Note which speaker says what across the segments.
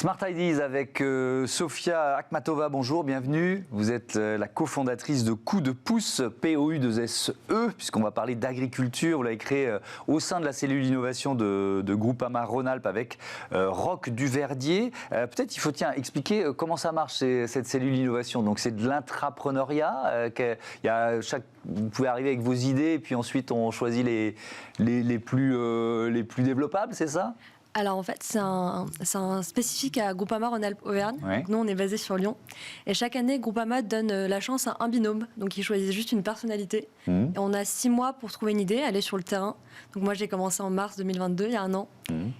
Speaker 1: Smart Ideas avec Sofia Akhmatova, bonjour, bienvenue. Vous êtes la cofondatrice de Coup de pouce, POU2SE, puisqu'on va parler d'agriculture. Vous l'avez créé au sein de la cellule innovation de Groupama Rhône-Alpes avec Roch Duverdier. Peut-être il faut expliquer comment ça marche cette cellule innovation. Donc c'est de l'intrapreneuriat. Vous pouvez arriver avec vos idées et puis ensuite on choisit les plus développables, c'est ça ?
Speaker 2: Alors en fait, c'est un spécifique à Groupama Rhône-Alpes-Auvergne.
Speaker 1: Ouais.
Speaker 2: Donc nous, on est basé sur Lyon. Et chaque année, Groupama donne la chance à un binôme. Donc ils choisissent juste une personnalité. Et on a 6 mois pour trouver une idée, aller sur le terrain. Donc moi, j'ai commencé en mars 2022, il y a un an.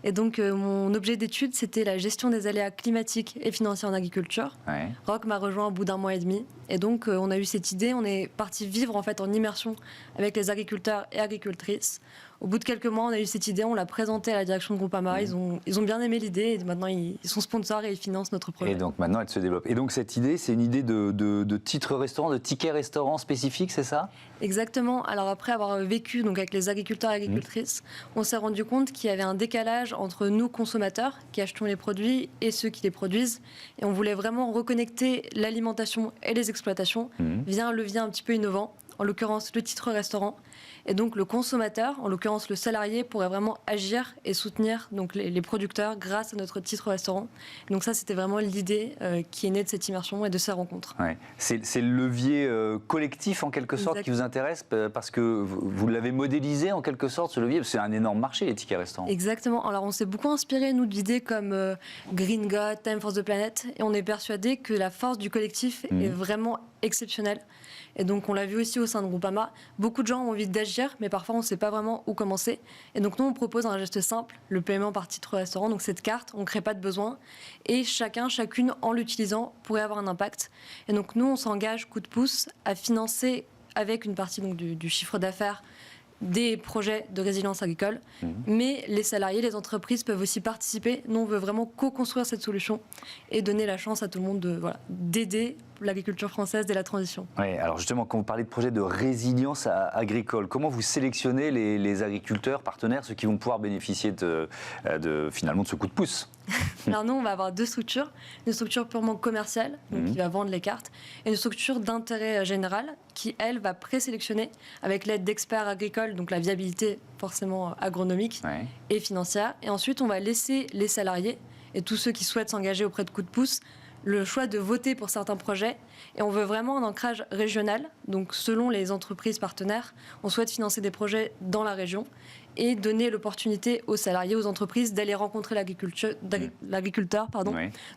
Speaker 2: Et donc mon objet d'étude, c'était la gestion des aléas climatiques et financiers en agriculture.
Speaker 1: Ouais.
Speaker 2: Roch m'a rejoint au bout d'un mois et demi. Et donc on a eu cette idée, on est parti vivre en fait en immersion avec les agriculteurs et agricultrices. Au bout de quelques mois, on a eu cette idée, on l'a présentée à la direction de Groupama. Ils ont bien aimé l'idée et maintenant ils sont sponsors et ils financent notre projet.
Speaker 1: Et donc maintenant elle se développe. Et donc cette idée, c'est une idée de titre restaurant, de ticket restaurant spécifique, c'est ça ?
Speaker 2: Exactement. Alors après avoir vécu donc avec les agriculteurs et agricultrices, on s'est rendu compte qu'il y avait un décalage entre nous consommateurs qui achetons les produits et ceux qui les produisent. Et on voulait vraiment reconnecter l'alimentation et les exploitations via un levier un petit peu innovant, en l'occurrence le titre restaurant. Et donc le consommateur, en l'occurrence le salarié, pourrait vraiment agir et soutenir donc les producteurs grâce à notre titre restaurant. Et donc ça, c'était vraiment l'idée qui est née de cette immersion et de ces rencontres.
Speaker 1: Ouais. C'est le levier collectif en quelque sorte qui vous intéresse parce que vous l'avez modélisé en quelque sorte ce levier. C'est un énorme marché les tickets restaurants. Exactement.
Speaker 2: Alors on s'est beaucoup inspiré nous d'idées comme Green God, Time for the Planet et on est persuadé que la force du collectif est vraiment exceptionnelle. Et donc on l'a vu aussi au sein de Groupama, beaucoup de gens ont envie d'agir, mais parfois on ne sait pas vraiment où commencer. Et donc nous on propose un geste simple, le paiement par titre restaurant, donc cette carte, on ne crée pas de besoin, et chacune en l'utilisant pourrait avoir un impact. Et donc nous on s'engage coup de pouce à financer avec une partie donc, du chiffre d'affaires des projets de résilience agricole, mais les salariés, les entreprises peuvent aussi participer. Nous, on veut vraiment co-construire cette solution et donner la chance à tout le monde d'aider l'agriculture française dès la transition.
Speaker 1: Oui, alors justement, quand vous parlez de projet de résilience agricole, comment vous sélectionnez les agriculteurs, partenaires, ceux qui vont pouvoir bénéficier finalement de ce coup de pouce ?
Speaker 2: Alors nous, on va avoir 2 structures. Une structure purement commerciale, donc qui va vendre les cartes, et une structure d'intérêt général qui, elle, va présélectionner avec l'aide d'experts agricoles, donc la viabilité forcément agronomique et financière. Et ensuite, on va laisser les salariés et tous ceux qui souhaitent s'engager auprès de Coup de pouce le choix de voter pour certains projets. Et on veut vraiment un ancrage régional. Donc selon les entreprises partenaires, on souhaite financer des projets dans la région et donner l'opportunité aux salariés, aux entreprises d'aller rencontrer l'agriculteur,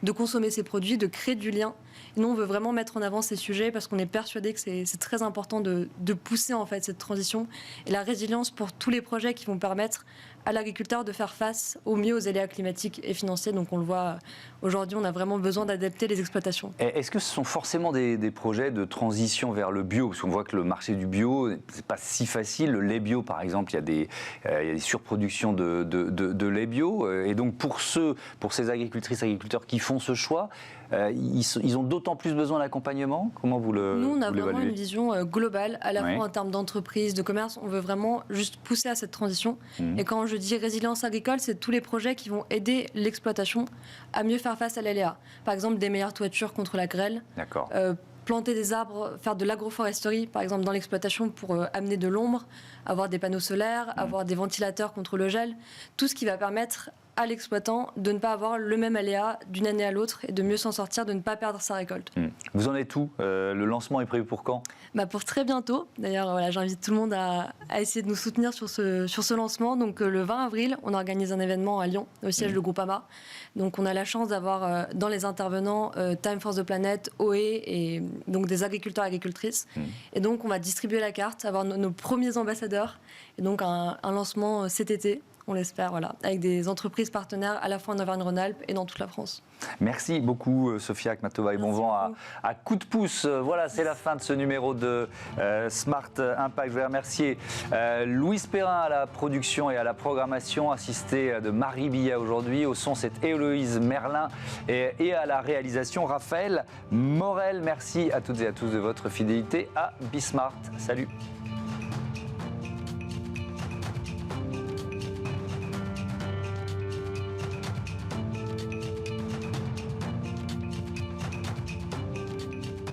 Speaker 2: de consommer ses produits, de créer du lien. Et nous, on veut vraiment mettre en avant ces sujets parce qu'on est persuadé que c'est très important de pousser en fait cette transition et la résilience pour tous les projets qui vont permettre à l'agriculteur de faire face au mieux aux aléas climatiques et financiers. Donc on le voit aujourd'hui, on a vraiment besoin d'adapter les exploitations.
Speaker 1: Est-ce que ce sont forcément des projets de transition vers le bio ? Parce qu'on voit que le marché du bio, c'est pas si facile. Le lait bio, par exemple, il y a des surproductions de lait bio. Et donc pour ces agricultrices, agriculteurs qui font ce choix, ils ont d'autant plus besoin d'accompagnement. Comment vous l'évaluez ?
Speaker 2: Nous, on a vraiment une vision globale, à la fois en termes d'entreprise, de commerce. On veut vraiment juste pousser à cette transition. Et quand je dis résilience agricole, c'est tous les projets qui vont aider l'exploitation à mieux faire face à l'aléa. Par exemple, des meilleures toitures contre la grêle.
Speaker 1: D'accord.
Speaker 2: Planter des arbres, faire de l'agroforesterie, par exemple dans l'exploitation pour amener de l'ombre, avoir des panneaux solaires, avoir des ventilateurs contre le gel, tout ce qui va permettre à l'exploitant de ne pas avoir le même aléa d'une année à l'autre et de mieux s'en sortir, de ne pas perdre sa récolte.
Speaker 1: Vous en êtes où ? Le lancement est prévu pour quand ?
Speaker 2: Pour très bientôt. D'ailleurs, j'invite tout le monde à essayer de nous soutenir sur ce lancement. Donc le 20 avril, on organise un événement à Lyon, au siège de Groupama. Donc on a la chance d'avoir dans les intervenants Time for the Planet, OE et donc des agriculteurs et agricultrices. Et donc on va distribuer la carte, avoir nos premiers ambassadeurs. Et donc un lancement cet été. On l'espère, avec des entreprises partenaires à la fois en Auvergne-Rhône-Alpes et dans toute la France.
Speaker 1: Merci beaucoup, Sofia Akhmatova, et bon vent à coup de pouce. Voilà, c'est la fin de ce numéro de Smart Impact. Je vais remercier Louise Perrin à la production et à la programmation, assistée de Marie Billat aujourd'hui. Au son, c'est Héloïse Merlin et à la réalisation, Raphaël Morel. Merci à toutes et à tous de votre fidélité à Bismart. Salut.